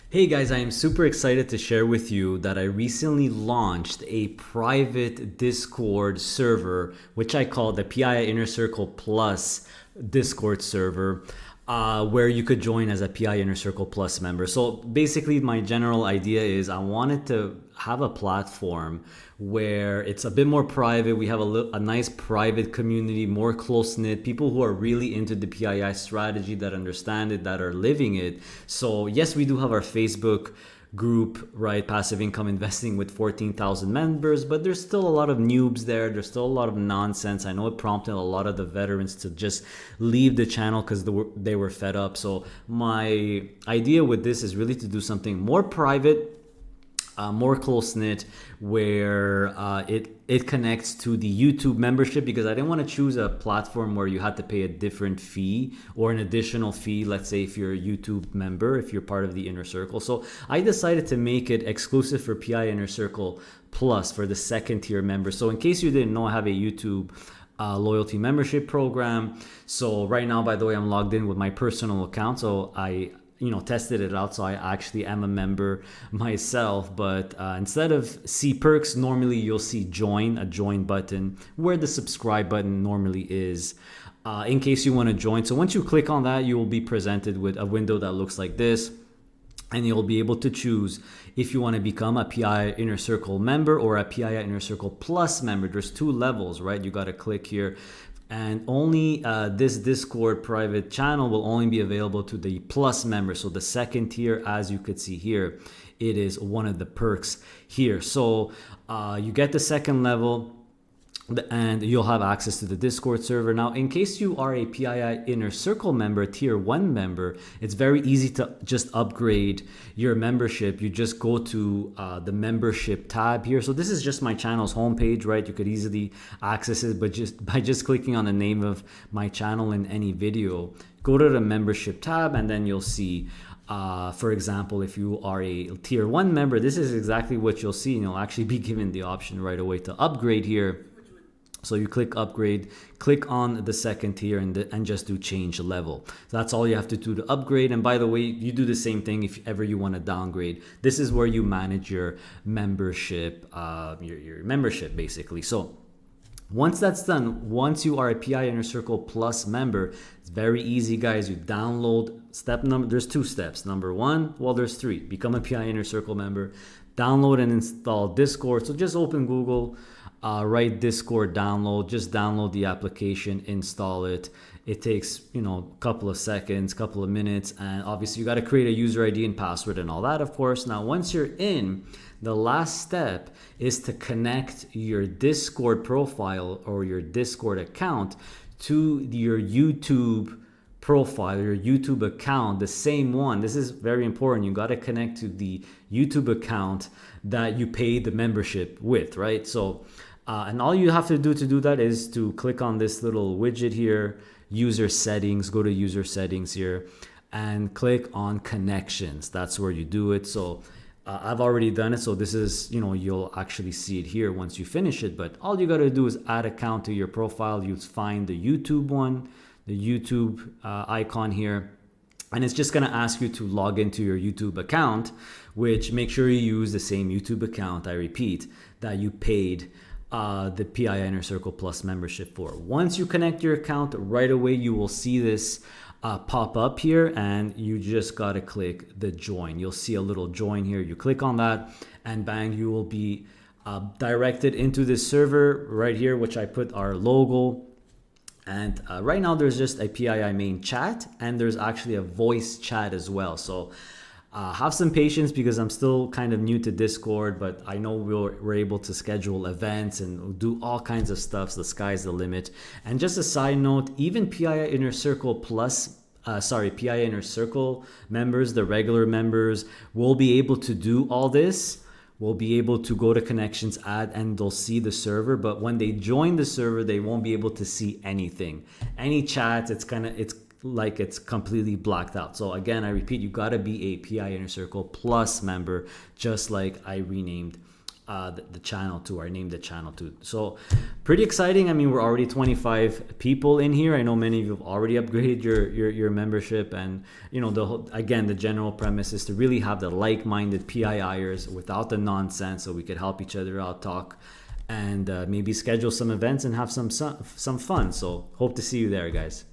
Hey guys, I am super excited to share with you that I recently launched a private Discord server, which I call the PII Inner Circle Plus Discord server, where you could join as a PI Inner Circle Plus member. So basically, my general idea is I wanted to have a platform where it's a bit more private. We have a nice private community, more close knit, people who are really into the PII strategy, that understand it, that are living it. So, yes, we do have our Facebook group, right? Passive income investing with 14,000 members, but there's still a lot of noobs there. There's still a lot of nonsense. I know it prompted a lot of the veterans to just leave the channel because they were fed up. So my idea with this is really to do something more private, more close knit, where it connects to the YouTube membership, because I didn't want to choose a platform where you had to pay a different fee or an additional fee. Let's say if you're a YouTube member, if you're part of the Inner Circle. So I decided to make it exclusive for PI Inner Circle Plus for the second tier members. So in case you didn't know, I have a YouTube loyalty membership program. So right now, by the way, I'm logged in with my personal account. So I tested it out, so I actually am a member myself. But instead of see perks, normally you'll see a join button, where the subscribe button normally is, in case you want to join. So once you click on that, you will be presented with a window that looks like this, and you'll be able to choose if you want to become a PI Inner Circle member or a PI Inner Circle Plus member. There's two levels, right? You got to click here, and only this Discord private channel will only be available to the Plus members. So the second tier, as you could see here, it is one of the perks here. So you get the second level, and you'll have access to the Discord server. Now, in case you are a PII Inner Circle member, tier 1 member, it's very easy to just upgrade your membership. You just go to the membership tab here. So this is just my channel's homepage, right? You could easily access it, but just by clicking on the name of my channel in any video, go to the membership tab, and then you'll see, for example, if you are a tier 1 member, this is exactly what you'll see, and you'll actually be given the option right away to upgrade here. So you click upgrade, click on the second tier, and just do change level. So that's all you have to do to upgrade. And by the way, you do the same thing if ever you want to downgrade. This is where you manage your membership, your membership basically. So once that's done, once you are a PI Inner Circle Plus member, it's very easy, guys. You download there's two steps. Number one, well, there's three. Become a PI Inner Circle member, download and install Discord. So just open Google, write Discord download, just download the application, install it. It takes, a couple of seconds, couple of minutes, and obviously you got to create a user ID and password and all that, of course. Now, once you're in, the last step is to connect your Discord profile or your Discord account to your YouTube profile, your YouTube account, the same one. This is very important. You got to connect to the YouTube account that you paid the membership with, right? So, and all you have to do that is to click on this little widget here, user settings, go to user settings here, and click on connections. That's where you do it. So I've already done it. So this is, you'll actually see it here once you finish it. But all you got to do is add account to your profile. You find the YouTube one, the YouTube icon here. And it's just going to ask you to log into your YouTube account, which make sure you use the same YouTube account, I repeat, that you paid the PI Inner Circle Plus membership for. Once you connect your account, right away you will see this pop up here, and you just got to click the join. You'll see a little join here. You click on that, and bang, you will be directed into this server right here, which I put our logo. And right now there's just a PII main chat, and there's actually a voice chat as well. So have some patience, because I'm still kind of new to Discord, but I know we're able to schedule events and do all kinds of stuff. So the sky's the limit. And just a side note, even PI Inner Circle Plus, PI Inner Circle members, the regular members, will be able to do all this. Will be able to go to connections, add, and they'll see the server. But when they join the server, they won't be able to see anything. Any chats, it's like it's completely blacked out. So again, I repeat, you got to be a PI Inner Circle Plus member, just like I renamed the channel too. I named the channel too. So pretty exciting. I mean, we're already 25 people in here. I know many of you have already upgraded your membership, and you know, the general premise is to really have the like-minded PIIers without the nonsense, so we could help each other out, talk, and maybe schedule some events and have some fun. So hope to see you there, guys.